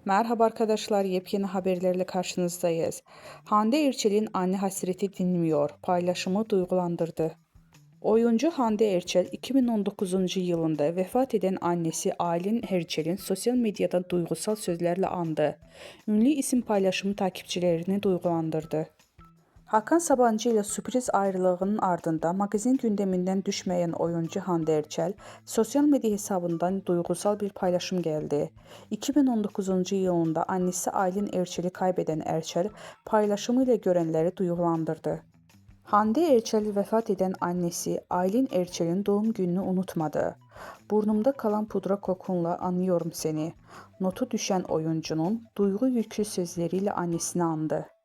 Merhaba arkadaşlar, yepyeni haberlerle karşınızdayız. Hande Erçel'in anne hasreti dinmiyor, paylaşımı duygulandırdı. Oyuncu Hande Erçel 2019 yılında vefat eden annesi Aylin Erçel'in sosyal medyada duygusal sözlerle andı. Ünlü isim paylaşımı takipçilerini duygulandırdı. Hakan Sabancı ile sürpriz ayrılığının ardından magazin gündeminden düşmeyen oyuncu Hande Erçel, sosyal medya hesabından duygusal bir paylaşım geldi. 2019 yılında annesi Aylin Erçel'i kaybeden Erçel, paylaşımıyla görenleri duygulandırdı. Hande Erçel vefat eden annesi Aylin Erçel'in doğum gününü unutmadı. Burnumda kalan pudra kokunla anıyorum seni. Notu düşen oyuncunun duygu yüklü sözleriyle annesini andı.